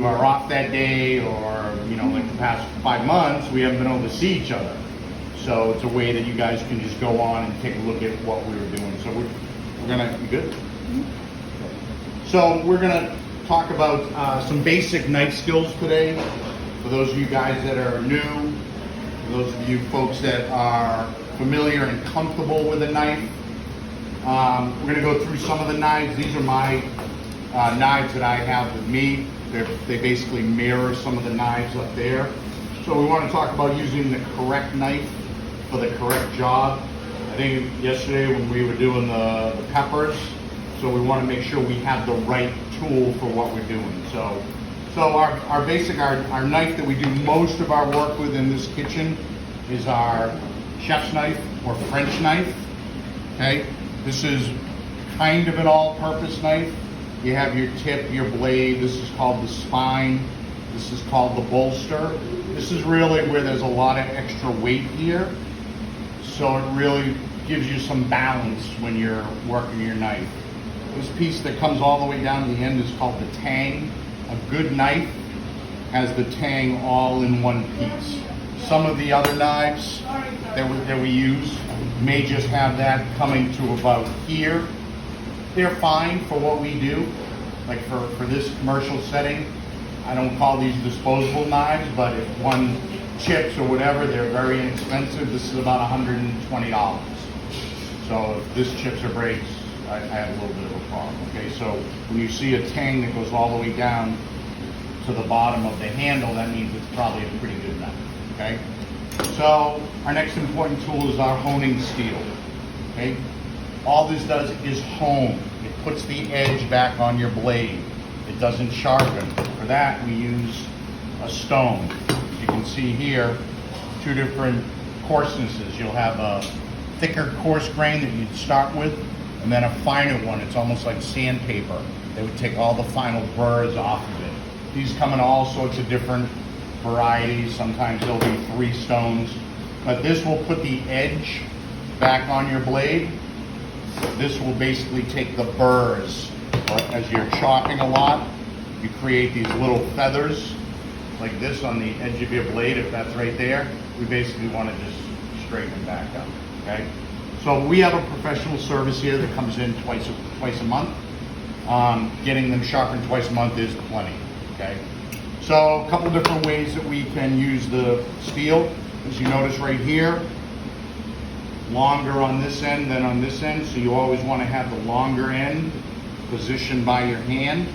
are off that day, or like the past 5 months, we haven't been able to see each other. So it's a way that you guys can just go on and take a look at what we were doing. So we're gonna be good. So we're gonna talk about some basic knife skills today. For those of you guys that are new, for those of you folks that are familiar and comfortable with a knife, we're gonna go through some of the knives. These are my knives that I have with me. They basically mirror some of the knives up there. So we want to talk about using the correct knife for the correct job. I think yesterday when we were doing the peppers, so we want to make sure we have the right tool for what we're doing. So our knife that we do most of our work with in this kitchen is our chef's knife or French knife. Okay, this is kind of an all-purpose knife. You have your tip, your blade. This is called the spine. This is called the bolster. This is really where there's a lot of extra weight here. So it really gives you some balance when you're working your knife. This piece that comes all the way down to the end is called the tang. A good knife has the tang all in one piece. Some of the other knives that we use may just have that coming to about here. They're fine for what we do. Like for this commercial setting, I don't call these disposable knives, but if one chips or whatever, they're very inexpensive. This is about $120. So if this chips or breaks, I have a little bit of a problem. Okay, so when you see a tang that goes all the way down to the bottom of the handle, that means it's probably a pretty good knife. Okay, so our next important tool is our honing steel. Okay, all this does is hone. It puts the edge back on your blade. It doesn't sharpen. For that, we use a stone. You can see here, two different coarsenesses. You'll have a thicker, coarse grain that you'd start with, and then a finer one. It's almost like sandpaper. They would take all the final burrs off of it. These come in all sorts of different varieties. Sometimes there'll be 3 stones. But this will put the edge back on your blade. This will basically take the burrs. As you're chopping a lot, you create these little feathers like this on the edge of your blade. If that's right there, we basically want to just straighten it back up. Okay, so we have a professional service here that comes in twice a month. Getting them sharpened twice a month is plenty. Okay, so a couple different ways that we can use the steel. As you notice right here, longer on this end than on this end, so you always want to have the longer end positioned by your hand.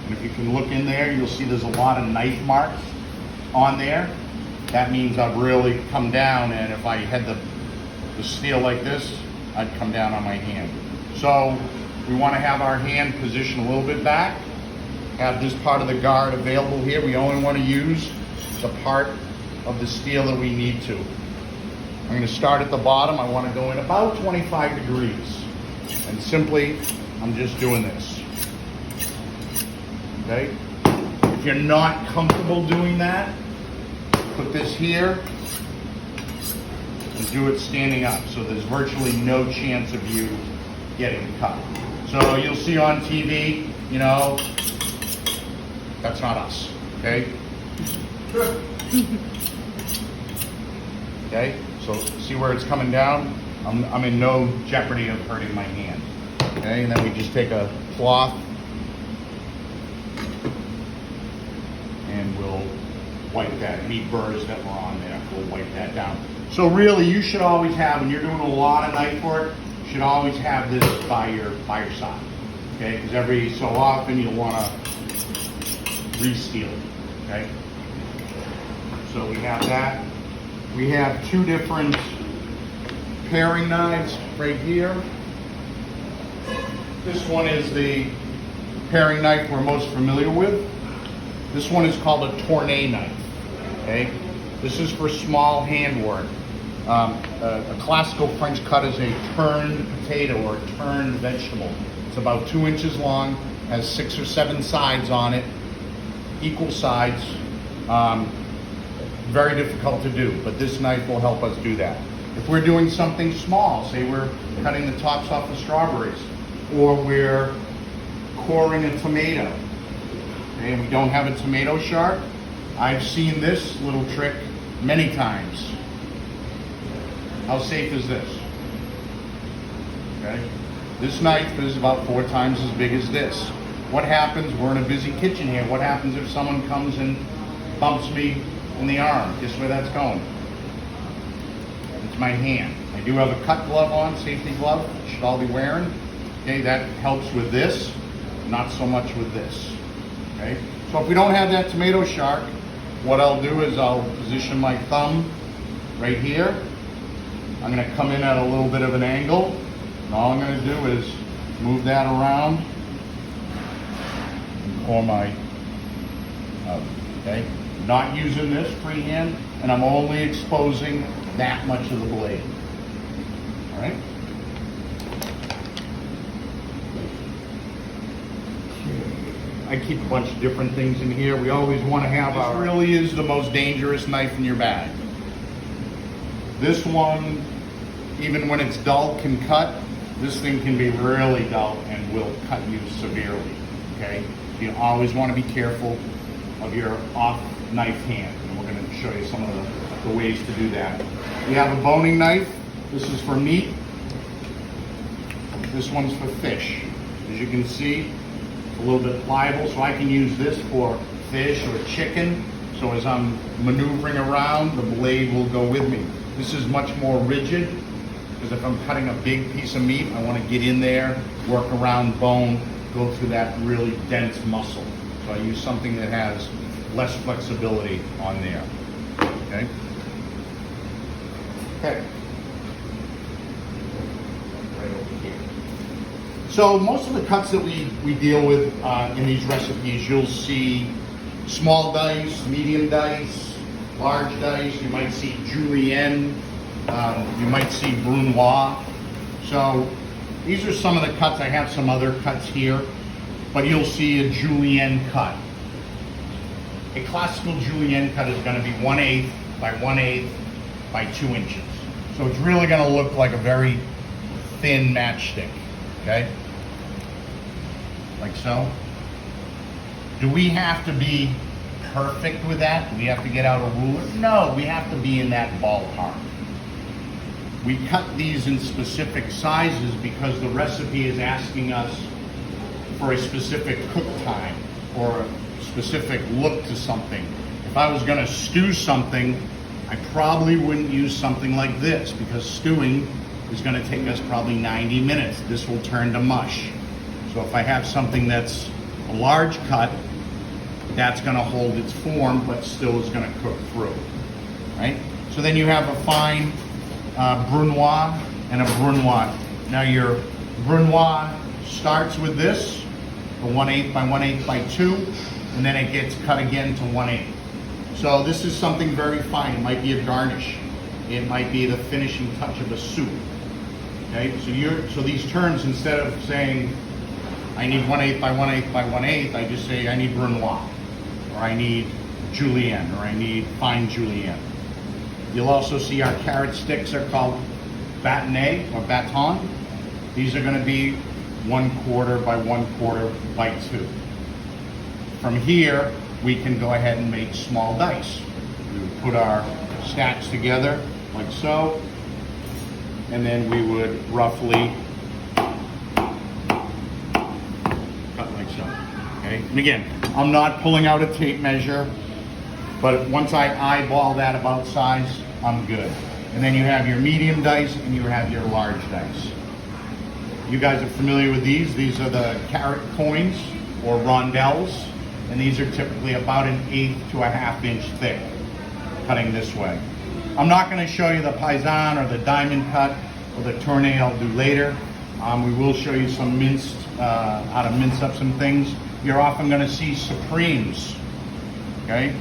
And if you can look in there, you'll see there's a lot of knife marks on there. That means I've really come down, and if I had the steel like this, I'd come down on my hand. So we want to have our hand positioned a little bit back, have this part of the guard available here. We only want to use the part of the steel that we need to. I'm going to start at the bottom. I want to go in about 25 degrees. And simply, I'm just doing this. Okay? If you're not comfortable doing that, put this here and do it standing up. So there's virtually no chance of you getting cut. So you'll see on TV, that's not us. Okay? Okay? So see where it's coming down? I'm in no jeopardy of hurting my hand. Okay, and then we just take a cloth and we'll wipe that. Any burrs that were on there, we'll wipe that down. So really, you should always have, when you're doing a lot of knife work, you should always have this by your side. Okay, because every so often you'll want to re-steel it. Okay, so we have that. We have 2 different paring knives right here. This one is the paring knife we're most familiar with. This one is called a tournée knife. Okay, this is for small hand work. A classical French cut is a turned potato or a turned vegetable. It's about 2 inches long, has 6 or 7 sides on it, equal sides. Very difficult to do, but this knife will help us do that. If we're doing something small, say we're cutting the tops off of strawberries, or we're coring a tomato, okay, and we don't have a tomato shark, I've seen this little trick many times. How safe is this? Okay, this knife is about 4 times as big as this. What happens? We're in a busy kitchen here. What happens if someone comes and bumps me in the arm? Guess where that's going? It's my hand. I do have a cut glove on, safety glove, should all be wearing. Okay, that helps with this, not so much with this. Okay, so if we don't have that tomato shark, what I'll do is I'll position my thumb right here. I'm going to come in at a little bit of an angle, and all I'm going to do is move that around and pour my out. Okay, not using this freehand, and I'm only exposing that much of the blade. All right. I keep a bunch of different things in here. We always want to have our... This really is the most dangerous knife in your bag. This one, even when it's dull, can cut. This thing can be really dull and will cut you severely, okay? You always want to be careful of your off knife hand, and we're going to show you some of the ways to do that. We have a boning knife. This is for meat. This one's for fish. As you can see, it's a little bit pliable, so I can use this for fish or chicken. So as I'm maneuvering around, the blade will go with me. This is much more rigid, because if I'm cutting a big piece of meat, I want to get in there, work around bone, go through that really dense muscle. So I use something that has less flexibility on there. Okay? Okay. Right over here. So most of the cuts that we deal with in these recipes, you'll see small dice, medium dice, large dice. You might see julienne. You might see brunoise. So these are some of the cuts. I have some other cuts here, but you'll see a julienne cut. A classical julienne cut is going to be 1/8 by 1/8 by 2 inches. So it's really going to look like a very thin matchstick, okay? Like so. Do we have to be perfect with that? Do we have to get out a ruler? No, we have to be in that ballpark. We cut these in specific sizes because the recipe is asking us for a specific cook time or a specific look to something. If I was going to stew something, I probably wouldn't use something like this, because stewing is going to take us probably 90 minutes. This will turn to mush. So if I have something that's a large cut, that's going to hold its form, but still is going to cook through, right? So then you have a fine brunoise and a brunoise. Now your brunoise starts with this, a 1/8 by 1/8 by 2, and then it gets cut again to 1/8. So this is something very fine. It might be a garnish. It might be the finishing touch of a soup. Okay, so these terms, instead of saying I need 1/8 by 1/8 by 1/8, I just say I need brunoise, or I need julienne, or I need fine julienne. You'll also see our carrot sticks are called bâtonnet or bâton. These are going to be 1/4 by 1/4 by 2. From here, we can go ahead and make small dice. We would put our stacks together like so, and then we would roughly cut like so. Okay, and again, I'm not pulling out a tape measure, but once I eyeball that about size, I'm good. And then you have your medium dice and you have your large dice. You guys are familiar with these. These are the carrot coins or rondelles, and these are typically about 1/8 to 1/2 inch thick, cutting this way. I'm not going to show you the paisan or the diamond cut or the tournée. I'll do later. We will show you some minced, how to mince up some things. You're often going to see supremes, okay?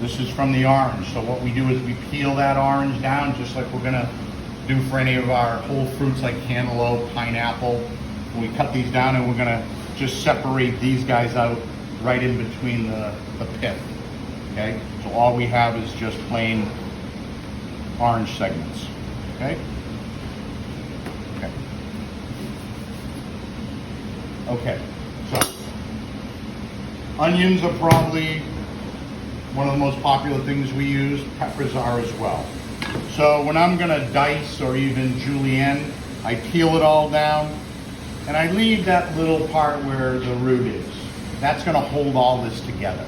This is from the orange. So what we do is we peel that orange down, just like we're going to do for any of our whole fruits like cantaloupe, pineapple. And we cut these down, and we're going to just separate these guys out right in between the pith. Okay? So all we have is just plain orange segments. Okay? Okay. Okay. So Onions are probably one of the most popular things we use. Peppers are as well. So when I'm gonna dice or even julienne, I peel it all down and I leave that little part where the root is. That's gonna hold all this together.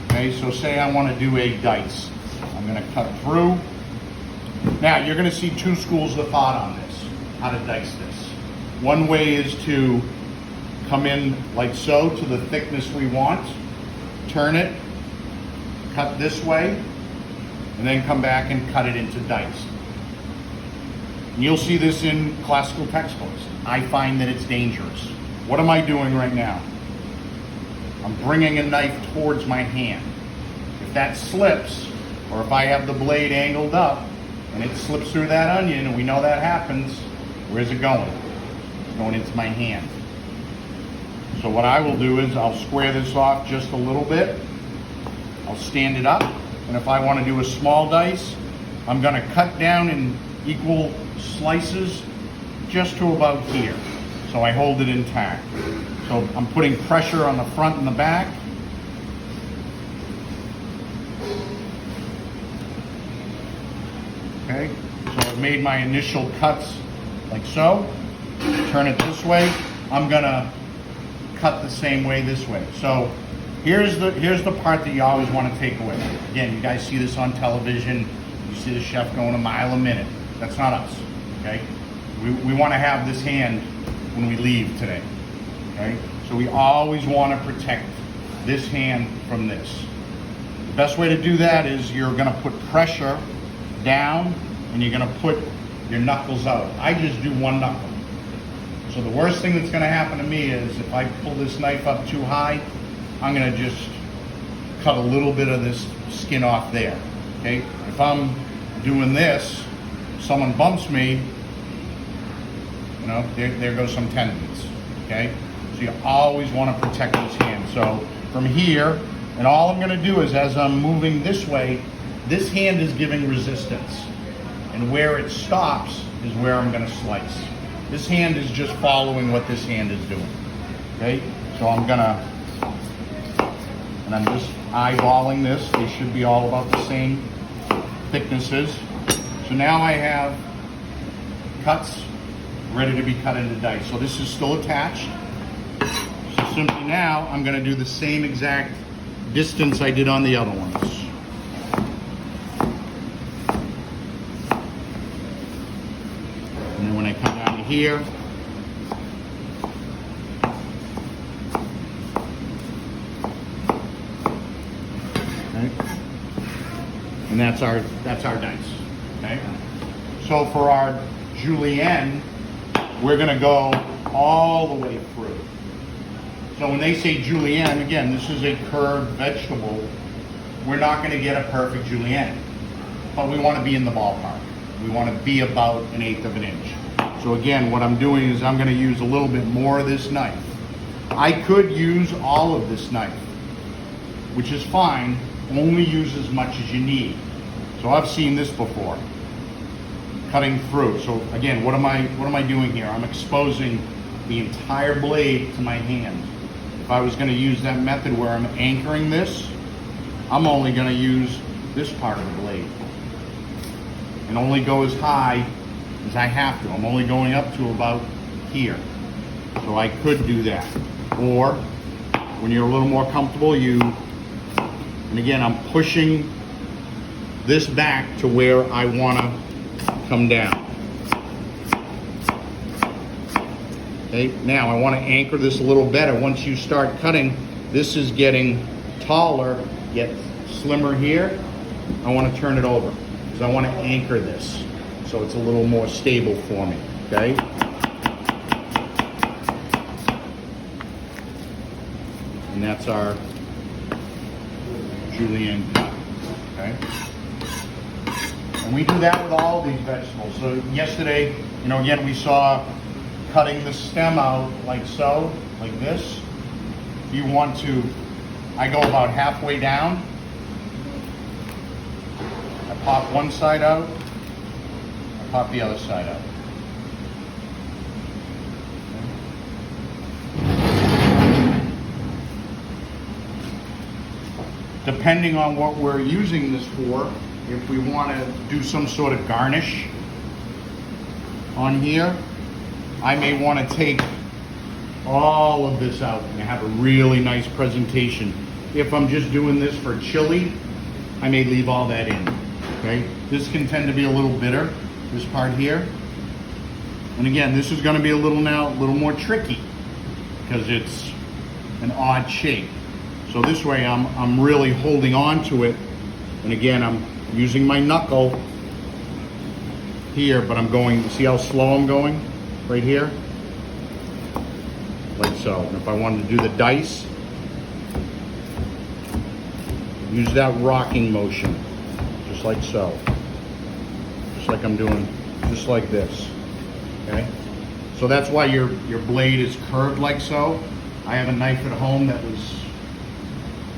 Okay, so say I wanna do a dice. I'm gonna cut through. Now you're gonna see two schools of thought on this, how to dice this. One way is to come in like so to the thickness we want, turn it, cut this way, and then come back and cut it into dice. And you'll see this in classical textbooks. I find that it's dangerous. What am I doing right now? I'm bringing a knife towards my hand. If that slips, or if I have the blade angled up and it slips through that onion, and we know that happens, where's it going? It's going into my hand. So what I will do is I'll square this off just a little bit. I'll stand it up, and if I want to do a small dice, I'm going to cut down in equal slices just to about here, so I hold it intact. So I'm putting pressure on the front and the back. Okay, so I've made my initial cuts like so. Turn it this way. I'm going to cut the same way this way. So here's the part that you always want to take away. Again, you guys see this on television. You see the chef going a mile a minute. That's not us. Okay, we want to have this hand when we leave today. Okay, so we always want to protect this hand from this. The best way to do that is you're going to put pressure down and you're going to put your knuckles out. I just do one knuckle. So the worst thing that's going to happen to me is if I pull this knife up too high, I'm going to just cut a little bit of this skin off there. Okay? If I'm doing this, someone bumps me, you know, there goes some tendons. Okay? So you always want to protect this hand. So from here, and all I'm going to do is as I'm moving this way, this hand is giving resistance. And where it stops is where I'm going to slice. This hand is just following what this hand is doing. Okay? So I'm just eyeballing this. They should be all about the same thicknesses. So now I have cuts ready to be cut into dice. So this is still attached. So simply now I'm going to do the same exact distance I did on the other ones. And then when I come down to here, okay, and that's our dice. Okay. So for our julienne, we're going to go all the way through. So when they say julienne, again, this is a curved vegetable. We're not going to get a perfect julienne, but we want to be in the ballpark. We want to be about 1/8 of an inch. So again, what I'm doing is I'm going to use a little bit more of this knife. I could use all of this knife, which is fine. Only use as much as you need. So I've seen this before, cutting through. So again, what am I doing here? I'm exposing the entire blade to my hand. If I was going to use that method where I'm anchoring this, I'm only going to use this part of the blade and only go as high as I have to. I'm only going up to about here. So I could do that. Or when you're a little more comfortable, and again, I'm pushing this back to where I want to come down. Okay, now I want to anchor this a little better. Once you start cutting, this is getting taller, yet slimmer here. I want to turn it over because I want to anchor this so it's a little more stable for me. Okay. And that's our julienne cut. Okay. And we do that with all these vegetables. So yesterday, again, we saw cutting the stem out like so, like this. You want to, I go about halfway down. I pop one side out, I pop the other side out. depending on what we're using this for, if we want to do some sort of garnish on here, I may want to take all of this out and have a really nice presentation. If I'm just doing this for chili, I may leave all that in, okay? This can tend to be a little bitter, this part here. And again, this is gonna be a little more tricky because it's an odd shape. So this way I'm really holding on to it. And again, I'm using my knuckle here, but I'm going, see how slow I'm going? Right here? Like so. And if I wanted to do the dice, use that rocking motion, just like so. Just like I'm doing, just like this, okay? So that's why your blade is curved like so. I have a knife at home that was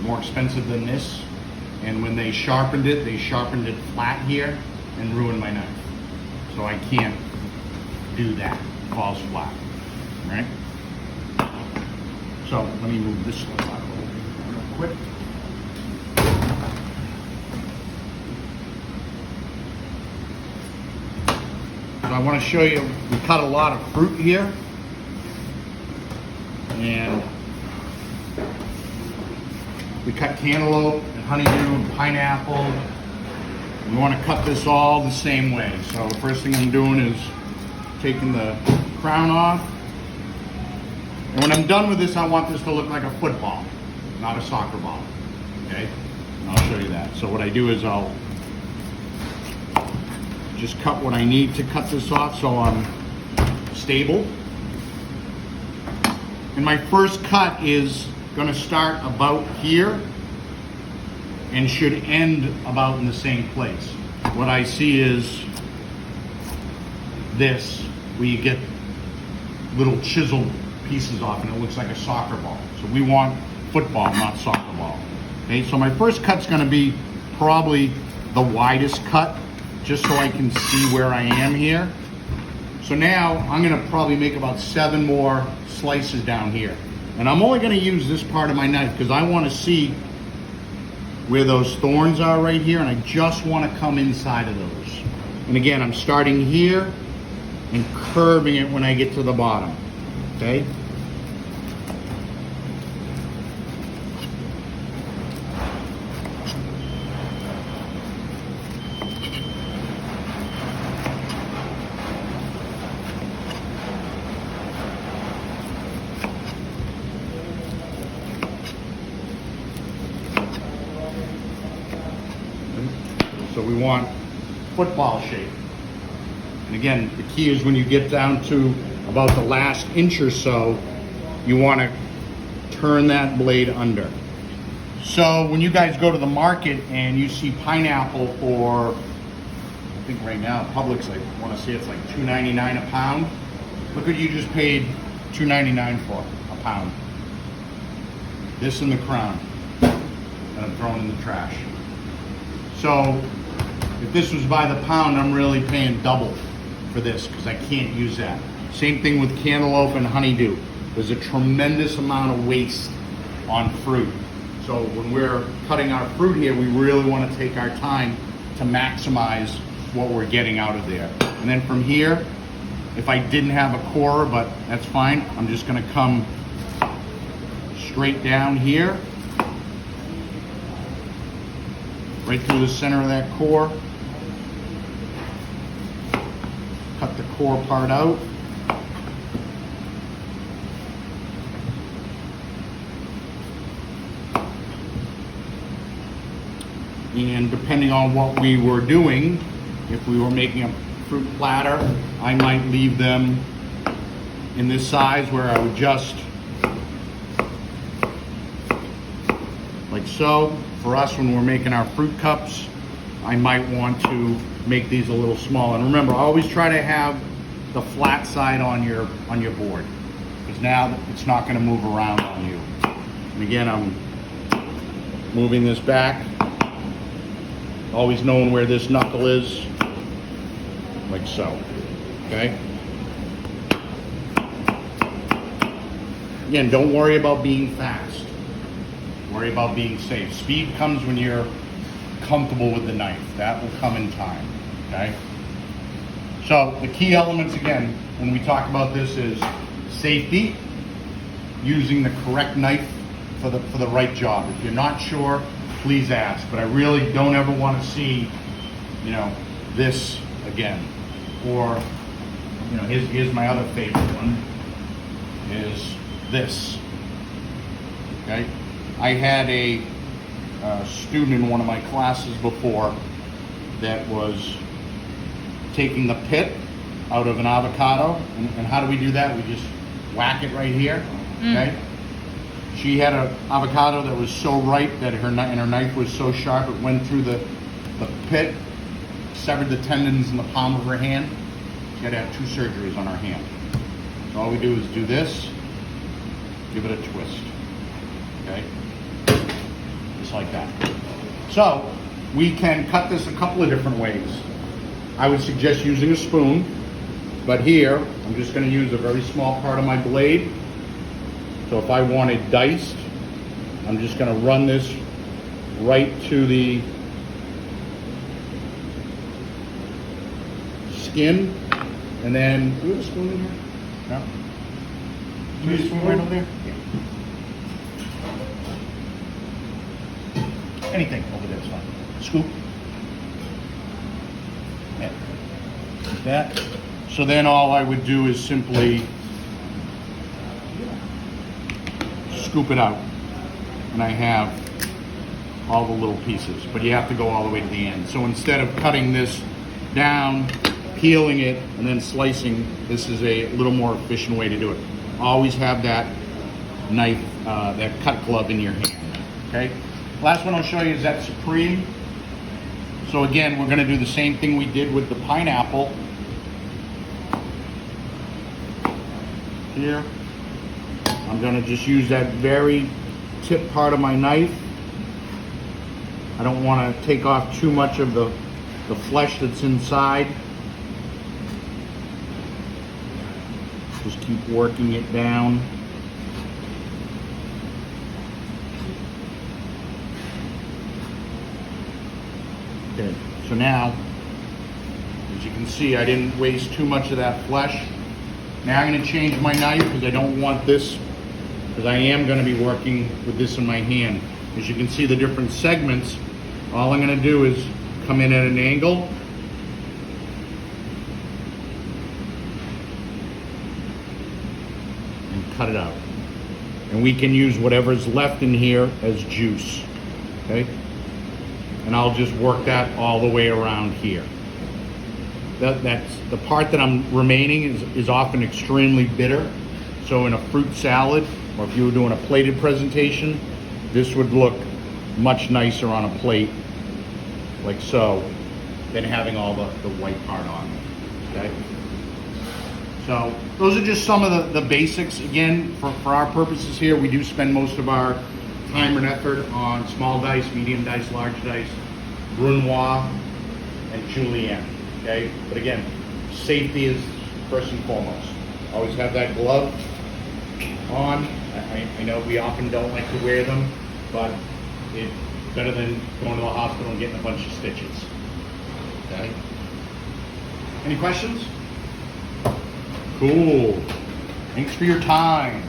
more expensive than this, and when they sharpened it flat here and ruined my knife. So I can't do that, it falls flat, right? So let me move this stuff out real quick. So I want to show you, we cut a lot of fruit here. And we cut cantaloupe and honeydew and pineapple. We want to cut this all the same way. So the first thing I'm doing is taking the crown off. And when I'm done with this, I want this to look like a football, not a soccer ball, okay? And I'll show you that. So what I do is I'll just cut what I need to cut this off so I'm stable. And my first cut is gonna start about here and should end about in the same place. What I see is this, where you get little chiseled pieces off and it looks like a soccer ball. So we want football, not soccer ball. Okay, so my first cut's gonna be probably the widest cut, just so I can see where I am here. So now I'm gonna probably make about 7 more slices down here. And I'm only gonna use this part of my knife because I wanna see where those thorns are right here, and I just wanna come inside of those. And again, I'm starting here and curving it when I get to the bottom, okay? So we want football shape. And again, the key is when you get down to about the last inch or so, you want to turn that blade under. So when you guys go to the market and you see pineapple for, I think right now Publix, I want to say it's like $2.99 a pound. Look what you just paid $2.99 for a pound. This and the crown that I'm throwing in the trash. So if this was by the pound, I'm really paying double for this because I can't use that. Same thing with cantaloupe and honeydew. There's a tremendous amount of waste on fruit. So when we're cutting our fruit here, we really want to take our time to maximize what we're getting out of there. And then from here, if I didn't have a core, but that's fine, I'm just going to come straight down here, right through the center of that core. Cut the core part out. And depending on what we were doing, if we were making a fruit platter, I might leave them in this size where I would just, like so. For us, when we're making our fruit cups, I might want to make these a little smaller. And remember, always try to have the flat side on your board, because now it's not going to move around on you. And again, I'm moving this back, always knowing where this knuckle is, like so. Okay. Again, don't worry about being fast. Worry about being safe. Speed comes when you're comfortable with the knife. That will come in time, okay? So the key elements, again, when we talk about this is safety, using the correct knife for the right job. If you're not sure, please ask. But I really don't ever want to see, you know, this again. Or, you know, here's my other favorite one, is this. Okay? I had a student in one of my classes before that was taking the pit out of an avocado. And how do we do that? We just whack it right here. Okay? She had an avocado that was so ripe that her knife was so sharp it went through the pit, severed the tendons in the palm of her hand. She had to have 2 surgeries on her hand. So all we do is do this, give it a twist. Okay? Just like that. So we can cut this a couple of different ways. I would suggest using a spoon, but here I'm just going to use a very small part of my blade. So if I want it diced, I'm just going to run this right to the skin, and then, do we have a spoon in here? No? Do we have a spoon right over there? Yeah. Anything over there is fine. Scoop. Yeah. Like that. So then all I would do is simply scoop it out, and I have all the little pieces, but you have to go all the way to the end. So instead of cutting this down, peeling it, and then slicing, this is a little more efficient way to do it. Always have that knife, that cut glove in your hand, okay? Last one I'll show you is that Supreme. So again, we're gonna do the same thing we did with the pineapple. Here. I'm gonna just use that very tip part of my knife. I don't wanna take off too much of the flesh that's inside. Just keep working it down. Okay, so now, as you can see, I didn't waste too much of that flesh. Now I'm gonna change my knife because I don't want this, because I am going to be working with this in my hand. As you can see the different segments, all I'm going to do is come in at an angle and cut it out. And we can use whatever's left in here as juice, okay? And I'll just work that all the way around here. That's the part that I'm remaining is often extremely bitter. So in a fruit salad, or if you were doing a plated presentation, this would look much nicer on a plate, like so, than having all the white part on it, okay? So those are just some of the basics. Again, for our purposes here, we do spend most of our time and effort on small dice, medium dice, large dice, Brunoise, and Julienne, okay? But again, safety is first and foremost. Always have that glove on. I know we often don't like to wear them, but it's better than going to the hospital and getting a bunch of stitches. Okay? Any questions? Cool. Thanks for your time.